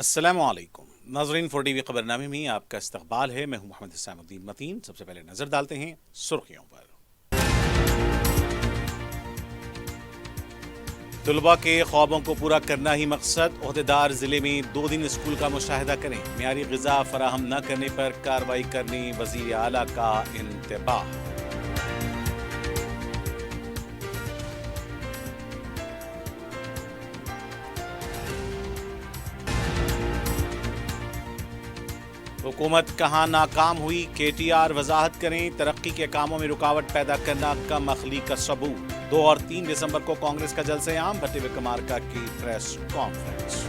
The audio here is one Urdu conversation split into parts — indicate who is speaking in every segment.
Speaker 1: السلام علیکم ناظرین، 4 ٹی وی خبرنامے میں آپ کا استقبال ہے۔ میں ہوں محمد حسام الدین متین۔ سب سے پہلے نظر ڈالتے ہیں سرخیوں پر۔ طلباء کے خوابوں کو پورا کرنا ہی مقصد، عہدیدار ضلع میں 2 دن اسکول کا مشاہدہ کریں، معیاری غذا فراہم نہ کرنے پر کارروائی کرنے وزیر اعلیٰ کا انتباہ۔ حکومت کہاں ناکام ہوئی، کے ٹی آر وضاحت کریں، ترقی کے کاموں میں رکاوٹ پیدا کرنا کم عقلی کا ثبوت۔ 2 اور 3 دسمبر کو کانگریس کا جلسہ عام، بھٹی وکرمارکا کی پریس کانفرنس۔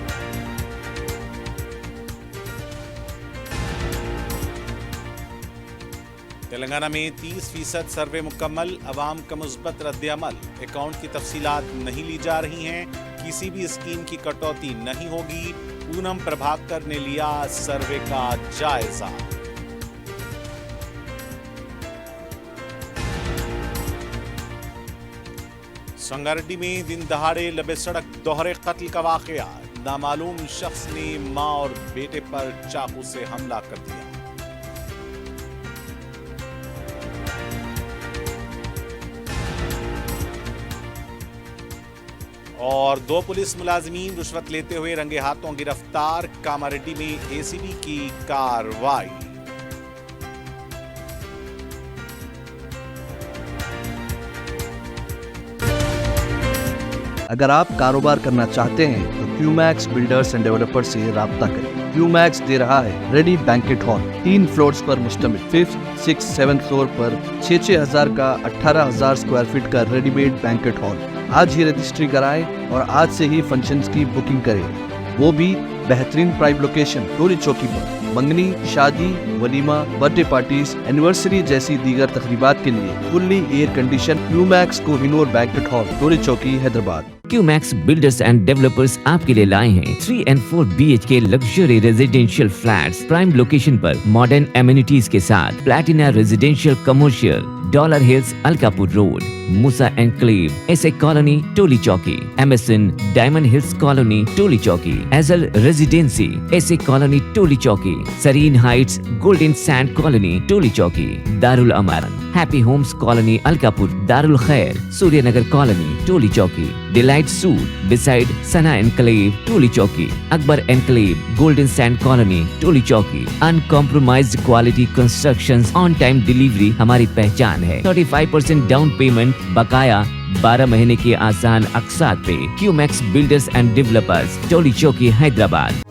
Speaker 1: تلنگانہ میں 30% سروے مکمل، عوام کا مثبت رد عمل، اکاؤنٹ کی تفصیلات نہیں لی جا رہی ہیں، کسی بھی اسکیم کی کٹوتی نہیں ہوگی۔ پونم پربھاکر نے لیا سروے کا جائزہ۔ سنگاریڈی میں دن دہاڑے لبے سڑک دوہرے قتل کا واقعہ، نامعلوم شخص نے ماں اور بیٹے پر چاقو سے حملہ کر دیا۔ اور 2 پولیس ملازمین رشوت لیتے ہوئے رنگے ہاتھوں گرفتار، کاماریڈی میں اے سی بی کی کارروائی۔
Speaker 2: اگر آپ کاروبار کرنا چاہتے ہیں تو کیو میکس بلڈرز اینڈ ڈیولپر سے رابطہ کریں۔ کیو میکس دے رہا ہے ریڈی بینکٹ ہال، 3 فلورز پر مشتمل، 5th، 6th، 7th فلور پر 6,000 کا 18,000 اسکوائر فٹ کا ریڈی میڈ بینکٹ ہال۔ آج ہی رجسٹری کرائیں اور آج سے ہی فنکشنز کی بکنگ کریں، وہ بھی بہترین پرائم لوکیشن ٹوری چوکی پر۔ منگنی، شادی، ولیمہ، برتھ ڈے پارٹیز، اینیورسری جیسی دیگر تقریبات کے لیے fully air condition Q Max Kohinoor banquet hall, Toli Chowki, Hyderabad.
Speaker 3: Q Max builders and developers آپ کے لیے لائے ہیں 3 and 4 BHK luxury residential flats prime location پر، ماڈرن ایمینٹیز کے ساتھ۔ Platina residential commercial, dollar hills Alkapur road, Musa enclave, S A colony Toli Chowki, MSN diamond hills colony Toli Chowki, ایزل residency S A colony Toli Chowki, serene heights golden sand colony Toli Chowki, دارالامر ہیپی ہومز کالونی الکاپور، دارالخیر Surya Nagar colony Toli Chowki, delight suite beside Sana enclave Toli Chowki, Akbar enclave golden sand colony Toli Chowki. Uncompromised quality constructions, on time delivery ہماری پہچان ہے۔ 35% ڈاؤن پیمنٹ، بقایا 12 مہینے کی آسان اقساط پہ۔ کیو میکس بلڈرز اینڈ ڈیولپرز، ٹولی چوکی، حیدرآباد۔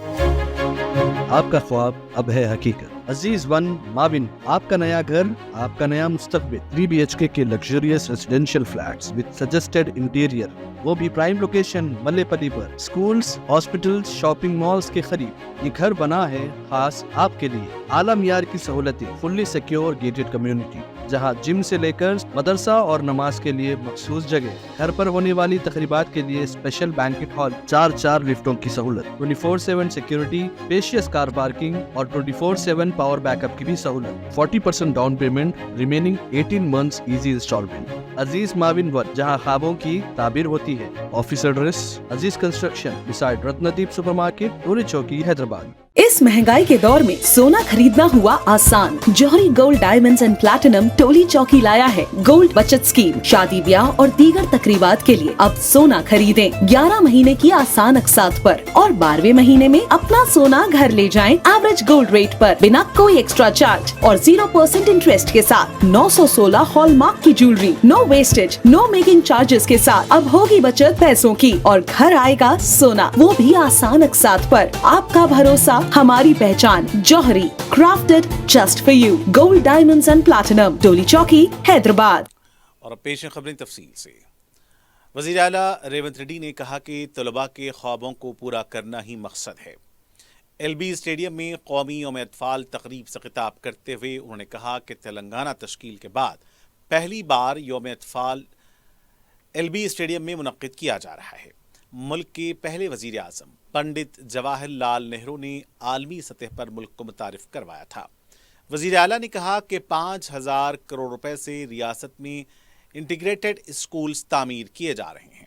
Speaker 2: آپ کا خواب اب ہے حقیقت۔ عزیز ون ماون، آپ کا نیا گھر، آپ کا نیا مستقبل۔ 3 BHK کے luxurious residential flats with suggested interior, وہ بھی پرائم لوکیشن ملے پلی پر، سکولز، ہاسپٹلز، شاپنگ مالز کے قریب۔ یہ گھر بنا ہے خاص آپ کے لیے، اعلیٰ معیار کی سہولتیں، فلی سیکیور گیٹڈ کمیونٹی، جہاں جم سے لے کر مدرسہ اور نماز کے لیے مخصوص جگہ، گھر پر ہونے والی تقریبات کے لیے اسپیشل بینکٹ ہال، 4 لفٹوں کی سہولت، 24/7 سیکیورٹی، اسپیشیس کار پارکنگ اور 24/7 پاور بیک اپ کی بھی سہولت۔ 40% down payment, remaining 18 months easy instalment. Aziz ماون ون، جہاں خوابوں کی تعبیر ہوتی ہے۔ Office address Aziz construction beside Ratandeep super market, Toli Chowki, Hyderabad.
Speaker 4: اس مہنگائی کے دور میں سونا خریدنا ہوا آسان۔ جوہری gold diamonds and platinum Toli Chowki لایا ہے گولڈ بچت اسکیم۔ شادی بیاہ اور دیگر تقریبات کے لیے اب سونا خریدیں 11 مہینے کی آسان اقساط پر، اور 12ویں مہینے میں اپنا سونا گھر لے جائیں ایوریج گولڈ ریٹ پر، بنا کوئی ایکسٹرا چارج اور 0% انٹرسٹ کے ساتھ۔ 916 ہال مارک کی جیولری، نو ویسٹیج، نو میکنگ چارجز کے ساتھ۔ اب ہوگی بچت پیسوں کی اور گھر آئے گا سونا، وہ بھی آسان اقساط پر۔ آپ کا بھروسہ، ہماری پہچان، جوہری، crafted just for you، gold diamonds and platinum, ٹولی چوکی، حیدرآباد۔
Speaker 1: اور اب پیش ہیں خبریں تفصیل سے۔ وزیر اعلیٰ ریونت ریڈی نے کہا کہ طلباء کے خوابوں کو پورا کرنا ہی مقصد ہے۔ LB اسٹیڈیم میں قومی یوم اطفال تقریب سے خطاب کرتے ہوئے انہوں نے کہا کہ تلنگانہ تشکیل کے بعد پہلی بار یوم اطفال LB اسٹیڈیم میں منعقد کیا جا رہا ہے۔ ملک کے پہلے وزیر اعظم پنڈت جواہر لال نہرو نے عالمی سطح پر ملک کو متعارف کروایا تھا۔ وزیر اعلیٰ نے کہا کہ 5,000 کروڑ روپے سے ریاست میں انٹیگریٹڈ اسکولز تعمیر کیے جا رہے ہیں۔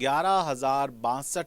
Speaker 1: 11,062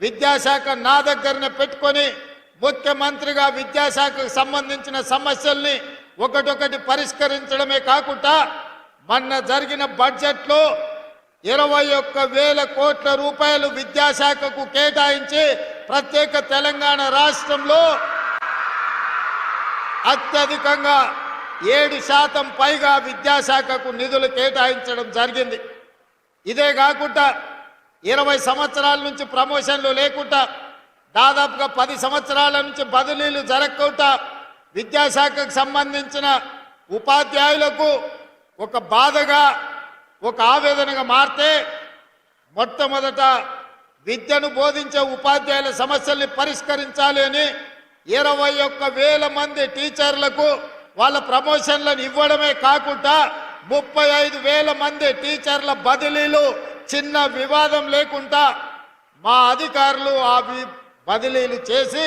Speaker 5: విద్యాశాఖ నా దగ్గరనే పెట్టుకొని ముఖ్యమంత్రిగా విద్యాశాఖకు సంబంధించిన సమస్యల్ని ఒకటొకటి పరిష్కరించడమే కాకుండా మొన్న జరిగిన బడ్జెట్లో 21,000 కోట్ల రూపాయలు విద్యాశాఖకు కేటాయించి ప్రత్యేక తెలంగాణ రాష్ట్రంలో అత్యధికంగా 7% పైగా విద్యాశాఖకు నిధులు కేటాయించడం జరిగింది. ఇదే కాకుండా 20 సంవత్సరాల నుంచి ప్రమోషన్లు లేకుండా దాదాపుగా 10 సంవత్సరాల నుంచి బదిలీలు జరగకుండా విద్యాశాఖకు సంబంధించిన ఉపాధ్యాయులకు ఒక బాధగా ఒక ఆవేదనగా మారితే మొట్టమొదట విద్యను బోధించే ఉపాధ్యాయుల సమస్యల్ని పరిష్కరించాలి అని 21,000 మంది టీచర్లకు వాళ్ళ ప్రమోషన్లను ఇవ్వడమే కాకుండా 35,000 మంది టీచర్ల బదిలీలు చిన్న వివాదం లేకుండా మా అధికారులు ఆ బదిలీలు చేసి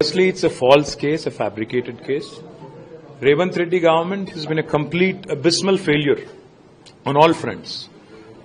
Speaker 6: Firstly, it's a false case, a fabricated case. Revanth Reddy government has been a complete abysmal failure on all fronts.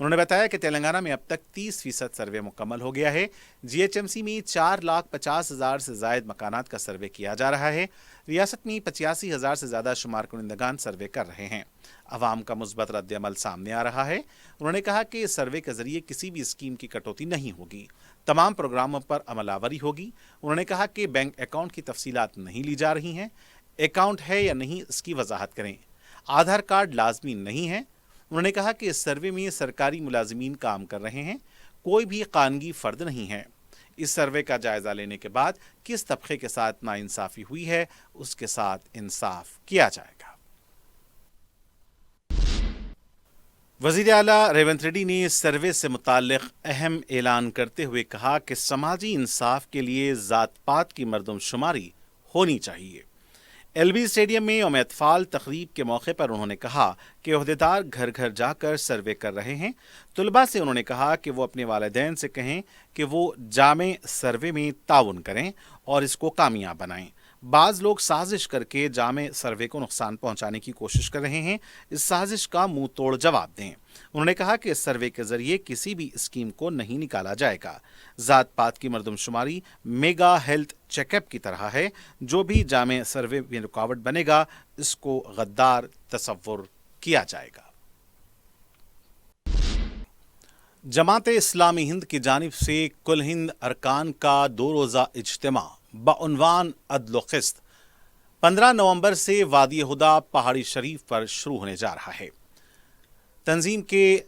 Speaker 1: انہوں نے بتایا کہ تلنگانہ میں اب تک 30% سروے مکمل ہو گیا ہے۔ GHMC میں 4,50,000 سے زائد مکانات کا سروے کیا جا رہا ہے۔ ریاست میں 85,000 سے زیادہ شمار کنندگان سروے کر رہے ہیں۔ عوام کا مثبت رد عمل سامنے آ رہا ہے۔ انہوں نے کہا کہ اس سروے کے ذریعے کسی بھی اسکیم کی کٹوتی نہیں ہوگی، تمام پروگراموں پر عمل آوری ہوگی۔ انہوں نے کہا کہ بینک اکاؤنٹ کی تفصیلات نہیں لی جا رہی ہیں، اکاؤنٹ ہے یا نہیں اس کی وضاحت کریں۔ آدھار کارڈ لازمی نہیں ہے۔ انہوں نے کہا کہ اس سروے میں سرکاری ملازمین کام کر رہے ہیں، کوئی بھی قانونی فرد نہیں ہے۔ اس سروے کا جائزہ لینے کے بعد کس طبقے کے ساتھ ناانصافی ہوئی ہے اس کے ساتھ انصاف کیا جائے گا۔ وزیر اعلیٰ ریونت ریڈی نے اس سروے سے متعلق اہم اعلان کرتے ہوئے کہا کہ سماجی انصاف کے لیے ذات پات کی مردم شماری ہونی چاہیے۔ LB اسٹیڈیم میں یوم اطفال تقریب کے موقع پر انہوں نے کہا کہ عہدیدار گھر گھر جا کر سروے کر رہے ہیں۔ طلباء سے انہوں نے کہا کہ وہ اپنے والدین سے کہیں کہ وہ جامع سروے میں تعاون کریں اور اس کو کامیاب بنائیں۔ بعض لوگ سازش کر کے جامع سروے کو نقصان پہنچانے کی کوشش کر رہے ہیں، اس سازش کا منہ توڑ جواب دیں۔ انہوں نے کہا کہ اس سروے کے ذریعے کسی بھی اسکیم کو نہیں نکالا جائے گا۔ ذات پات کی مردم شماری میگا ہیلتھ چیک اپ کی طرح ہے، جو بھی جامع سروے میں رکاوٹ بنے گا اس کو غدار تصور کیا جائے گا۔ جماعت اسلامی ہند کی جانب سے کل ہند ارکان کا 2 روزہ اجتماع بعنوان عدل و قسط 15 نومبر سے وادی ہدا پہاڑی شریف پر شروع ہونے جا رہا ہے۔ تنظیم کے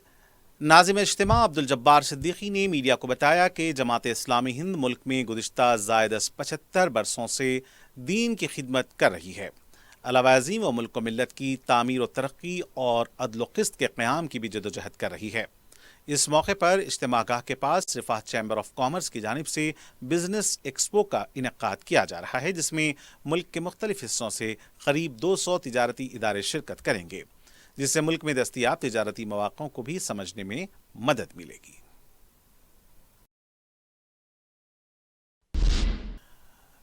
Speaker 1: ناظم اجتماع عبدالجبار صدیقی نے میڈیا کو بتایا کہ جماعت اسلامی ہند ملک میں گزشتہ زائد از 75 برسوں سے دین کی خدمت کر رہی ہے۔ علاوہ ازیں وہ ملک و ملت کی تعمیر و ترقی اور عدل و قسط کے قیام کی بھی جدوجہد کر رہی ہے۔ اس موقع پر اجتماع گاہ کے پاس رفاہ چیمبر آف کامرس کی جانب سے بزنس ایکسپو کا انعقاد کیا جا رہا ہے، جس میں ملک کے مختلف حصوں سے قریب 200 تجارتی ادارے شرکت کریں گے، جس سے ملک میں دستیاب تجارتی مواقع کو بھی سمجھنے میں مدد ملے گی۔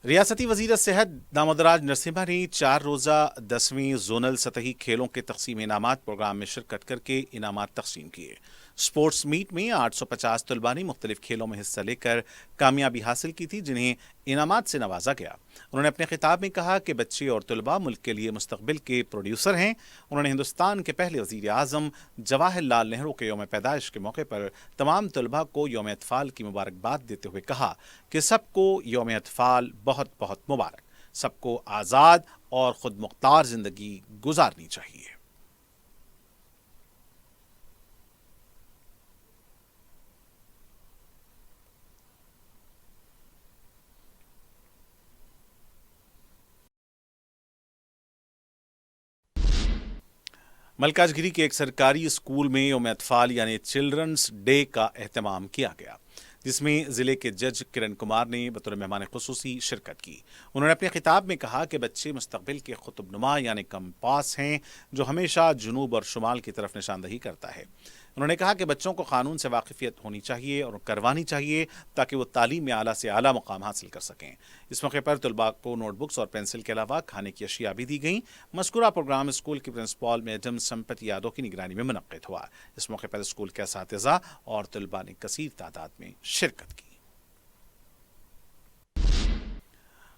Speaker 1: ریاستی وزیر صحت دامودراج نرسمہا نے 4 روزہ 10ویں زونل سطحی کھیلوں کے تقسیم انعامات پروگرام میں شرکت کر کے انعامات تقسیم کیے۔ سپورٹس میٹ میں 850 طلباء نے مختلف کھیلوں میں حصہ لے کر کامیابی حاصل کی تھی، جنہیں انعامات سے نوازا گیا۔ انہوں نے اپنے خطاب میں کہا کہ بچے اور طلباء ملک کے لیے مستقبل کے پروڈیوسر ہیں۔ انہوں نے ہندوستان کے پہلے وزیر اعظم جواہر لال نہرو کے یوم پیدائش کے موقع پر تمام طلباء کو یوم اطفال کی مبارکباد دیتے ہوئے کہا کہ سب کو یوم اطفال بہت بہت مبارک، سب کو آزاد اور خود مختار زندگی گزارنی چاہیے۔ ملکاج گیری کے ایک سرکاری اسکول میں یوم اطفال یعنی چلڈرنس ڈے کا اہتمام کیا گیا، جس میں ضلع کے جج کرن کمار نے بطور مہمان خصوصی شرکت کی۔ انہوں نے اپنے خطاب میں کہا کہ بچے مستقبل کے قطب نما یعنی کمپاس ہیں، جو ہمیشہ جنوب اور شمال کی طرف نشاندہی کرتا ہے۔ انہوں نے کہا کہ بچوں کو قانون سے واقفیت ہونی چاہیے اور کروانی چاہیے تاکہ وہ تعلیم میں اعلیٰ سے اعلیٰ مقام حاصل کر سکیں۔ اس موقع پر طلباء کو نوٹ بکس اور پینسل کے علاوہ کھانے کی اشیاء بھی دی گئیں۔ مذکورہ پروگرام اسکول کی پرنسپل میڈم سمپتی یادو کی نگرانی میں منعقد ہوا۔ اس موقع پر اسکول کے اساتذہ اور طلباء نے کثیر تعداد میں شرکت کی۔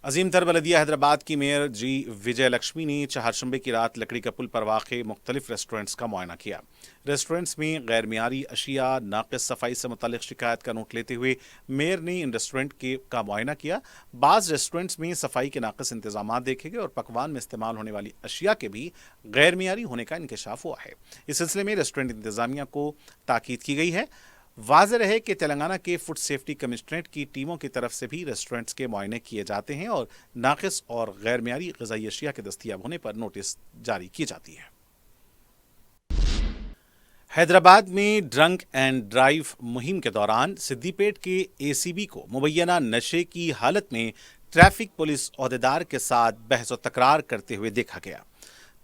Speaker 1: عظیم تر بلدیہ حیدرآباد کی میئر جی وجے لکشمی نے چہارشنبے کی رات لکڑی کا پل پر واقع مختلف ریسٹورنٹس کا معائنہ کیا۔ ریسٹورنٹس میں غیر معیاری اشیاء، ناقص صفائی سے متعلق شکایت کا نوٹ لیتے ہوئے میئر نے ان ریسٹورنٹ کا معائنہ کیا۔ بعض ریسٹورنٹس میں صفائی کے ناقص انتظامات دیکھے گئے اور پکوان میں استعمال ہونے والی اشیاء کے بھی غیر معیاری ہونے کا انکشاف ہوا ہے۔ اس سلسلے میں ریسٹورنٹ انتظامیہ کو تاکید کی گئی ہے۔ واضح رہے کہ تلنگانہ کے فوڈ سیفٹی کمشنریٹ کی ٹیموں کی طرف سے بھی ریسٹورنٹس کے معائنے کیے جاتے ہیں اور ناقص اور غیر معیاری غذائی اشیاء کے دستیاب ہونے پر نوٹس جاری کی جاتی ہے۔ حیدرآباد میں ڈرنک اینڈ ڈرائیو مہم کے دوران سدی پیٹ کے ACB کو مبینہ نشے کی حالت میں ٹریفک پولیس عہدیدار کے ساتھ بحث و تکرار کرتے ہوئے دیکھا گیا۔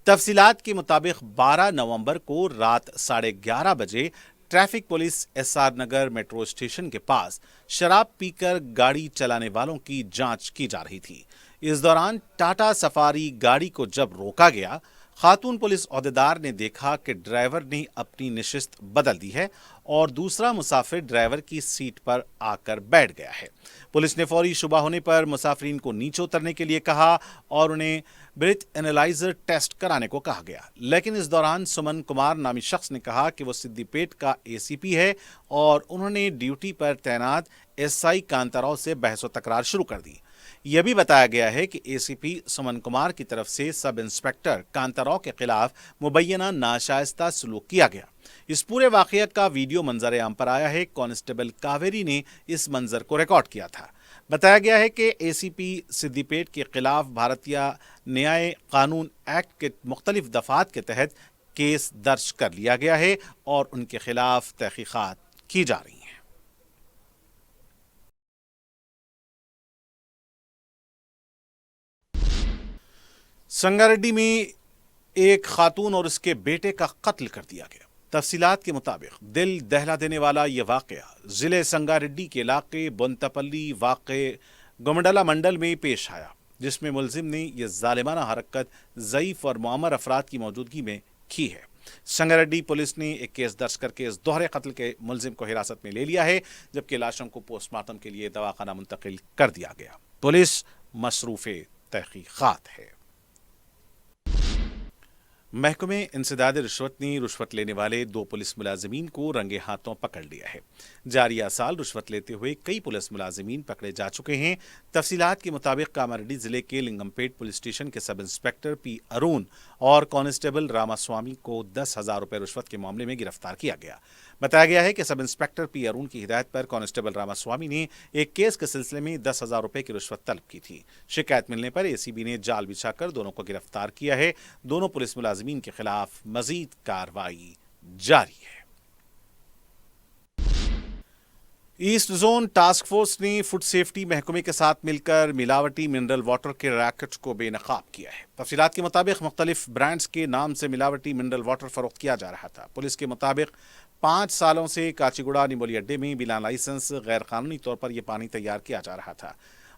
Speaker 1: تفصیلات کے مطابق 12 نومبر کو رات 11:30 بجے traffic police SR Nagar metro station کے پاس شراب پی کر گاڑی چلانے والوں کی جانچ کی جا رہی تھی۔ اس دوران ٹاٹا سفاری گاڑی کو جب روکا گیا، خاتون پولیس عہدیدار نے دیکھا کہ ڈرائیور نے اپنی نشست بدل دی ہے اور دوسرا مسافر ڈرائیور کی سیٹ پر آ کر بیٹھ گیا ہے۔ پولیس نے فوری شبہ ہونے پر مسافرین کو نیچے اترنے کے لیے کہا اور انہیں بریتھ اینالائزر ٹیسٹ کرانے کو کہا گیا، لیکن اس دوران سمن کمار نامی شخص نے کہا کہ وہ سدی پیٹ کا ACP ہے اور انہوں نے ڈیوٹی پر تعینات SI کانتا راؤ سے بحث و تکرار شروع کر دی۔ یہ بھی بتایا گیا ہے کہ ACP سمن کمار کی طرف سے سب انسپیکٹر کانتا راؤ کے خلاف مبینہ ناشائستہ سلوک کیا گیا۔ اس پورے واقعہ کا ویڈیو منظر عام پر آیا ہے۔ کانسٹیبل کاویری نے اس منظر کو ریکارڈ کیا تھا۔ بتایا گیا ہے کہ ACP سدی پیٹ کے خلاف بھارتیہ نیائے قانون ایکٹ کے مختلف دفعات کے تحت کیس درج کر لیا گیا ہے اور ان کے خلاف تحقیقات کی جا رہی ہیں۔ سنگاریڈی میں ایک خاتون اور اس کے بیٹے کا قتل کر دیا گیا۔ تفصیلات کے مطابق دل دہلا دینے والا یہ واقعہ ضلع سنگاریڈی کے علاقے بنتپلی واقع گمڈلا منڈل میں پیش آیا، جس میں ملزم نے یہ ظالمانہ حرکت ضعیف اور معمر افراد کی موجودگی میں کی ہے۔ سنگاریڈی پولیس نے ایک کیس درج کر کے اس دوہرے قتل کے ملزم کو حراست میں لے لیا ہے، جبکہ لاشوں کو پوسٹ مارٹم کے لیے دواخانہ منتقل کر دیا گیا۔ پولیس مصروف تحقیقات ہے۔ محکمہ انسداد رشوت نے رشوت لینے والے 2 پولیس ملازمین کو رنگے ہاتھوں پکڑ لیا ہے۔ جاریہ سال رشوت لیتے ہوئے کئی پولیس ملازمین پکڑے جا چکے ہیں۔ تفصیلات کے مطابق کاماریڈی ضلع کے لنگم پیٹ پولیس اسٹیشن کے سب انسپیکٹر P ارون اور کانسٹیبل راما سوامی کو 10,000 روپے رشوت کے معاملے میں گرفتار کیا گیا۔ بتایا گیا ہے کہ سب انسپیکٹر P ارون کی ہدایت پر کانسٹیبل راما سوامی نے ایک کیس کے سلسلے میں 10,000 روپے کی رشوت طلب کی تھی۔ شکایت ملنے پر ACB نے جال بچھا کر دونوں کو گرفتار کیا ہے۔ دونوں پولیس ملازمین کے خلاف مزید کارروائی جاری ہے۔ ایسٹ زون ٹاسک فورس نے فوڈ سیفٹی محکمے کے ساتھ مل کر ملاوٹی منرل واٹر کے ریکٹ کو بے نقاب کیا ہے۔ تفصیلات کے مطابق مختلف برانڈز کے نام سے ملاوٹی منرل واٹر فروخت کیا جا رہا تھا۔ پولیس کے مطابق 5 سالوں سے کاچیگوڑا نمولی اڈے میں بلا لائسنس غیر قانونی طور پر یہ پانی تیار کیا جا رہا تھا۔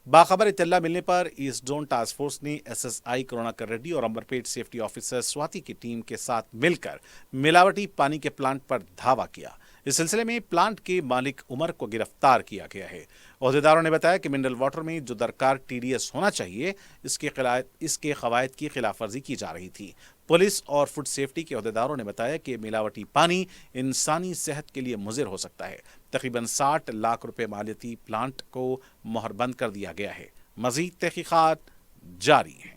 Speaker 1: باخبر اطلاع ملنے پر ایسٹ زون ٹاسک فورس نے SSI کروناکر ریڈی اور امبرپیٹ سیفٹی آفیسر سواتی کی ٹیم کے ساتھ مل کر ملاوٹی پانی کے پلانٹ پر دھاوا کیا۔ اس سلسلے میں پلانٹ کے مالک عمر کو گرفتار کیا گیا ہے۔ عہدیداروں نے بتایا کہ منرل واٹر میں جو درکار TDS ہونا چاہیے، اس کے قواعد کی خلاف ورزی کی جا رہی تھی۔ پولیس اور فوڈ سیفٹی کے عہدیداروں نے بتایا کہ ملاوٹی پانی انسانی صحت کے لیے مضر ہو سکتا ہے۔ تقریباً 60 لاکھ روپے مالیتی پلانٹ کو مہر بند کر دیا گیا ہے۔ مزید تحقیقات جاری ہیں۔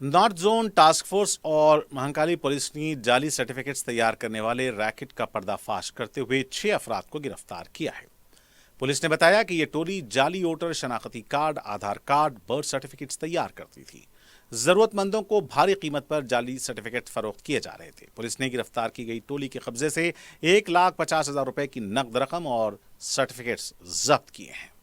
Speaker 1: نارتھ زون ٹاسک فورس اور مہنکالی پولیس نے جعلی سرٹیفکیٹس تیار کرنے والے ریکٹ کا پردہ فاش کرتے ہوئے 6 افراد کو گرفتار کیا ہے۔ پولیس نے بتایا کہ یہ ٹولی جعلی ووٹر شناختی card, Aadhaar card, birth certificates تیار کرتی تھی۔ ضرورت مندوں کو بھاری قیمت پر جعلی سرٹیفکیٹ فروخت کیے جا رہے تھے۔ پولیس نے گرفتار کی گئی ٹولی کے قبضے سے 1,50,000 روپے کی نقد رقم اور سرٹیفکیٹس ضبط کیے ہیں۔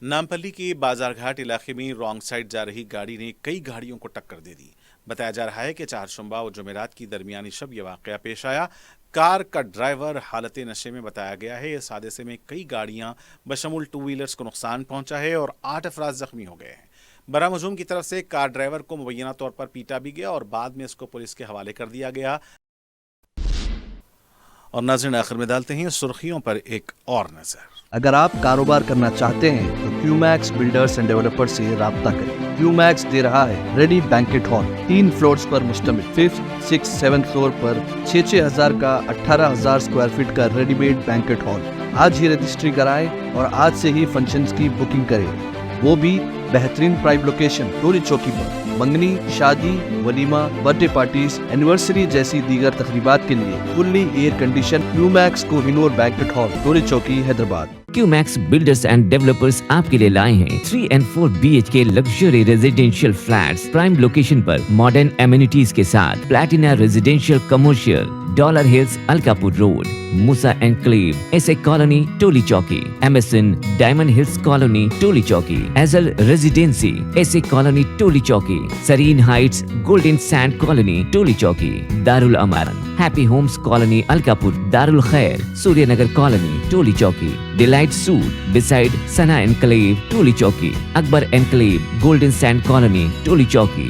Speaker 1: نامپلی کے بازار گھاٹ علاقے میں رانگ سائڈ جا رہی گاڑی نے کئی گاڑیوں کو ٹکر دے دی۔ بتایا جا رہا ہے کہ چہارشنبہ و جمعرات کی درمیانی شب یہ واقعہ پیش آیا۔ کار کا ڈرائیور حالت نشے میں بتایا گیا ہے۔ اس حادثے میں کئی گاڑیاں بشمول 2 ویلرز کو نقصان پہنچا ہے اور 8 افراد زخمی ہو گئے ہیں۔ برہم ہجوم کی طرف سے کار ڈرائیور کو مبینہ طور پر پیٹا بھی گیا اور بعد میں اس کو پولیس کے حوالے کر دیا گیا۔ اور ناظرین، آخر میں ڈالتے ہیں سرخیوں پر ایک اور نظر۔
Speaker 2: اگر آپ کاروبار کرنا چاہتے ہیں تو QMax بلڈرز اینڈ ڈیولپر سے رابطہ کریں۔ QMax دے رہا ہے ریڈی بینکٹ ہال 3 فلورز پر مشتمل 5th 6th 7th فلور پر 6,000 کا 18,000 اسکوائر فٹ کا ریڈی میڈ بینکٹ ہال۔ آج ہی رجسٹری کرائیں اور آج سے ہی فنکشنز کی بکنگ کریں، وہ بھی بہترین پرائم لوکیشن ٹولی چوکی پر۔ منگنی، شادی، ولیمہ، برتھ ڈے پارٹیز، اینیورسری جیسی دیگر تقریبات کے لیے fully air condition QMax Kohinoor banquet hall Toli Chowki Hyderabad.
Speaker 3: QMax builders and developers آپ کے لیے لائے ہیں 3 and 4 BHK luxury residential flats prime location پر ماڈرن ایمینٹیز کے ساتھ۔ Platina residential commercial, dollar hills, Alkapur road. Musa Enclave, SA Colony, Toli Chowki, MSN Diamond Hills Colony, Toli Chowki, Azal Residency, SA Colony, Toli Chowki, Serene Heights, Golden Sand Colony, Toli Chowki, Darul Aman, Happy Homes Colony, Alkapur, Darul Khair, Suryanagar Colony, Toli Chowki, Delight Suit beside Sana Enclave, Toli Chowki, Akbar Enclave, Golden Sand Colony, Toli Chowki.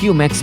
Speaker 3: QMax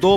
Speaker 1: 2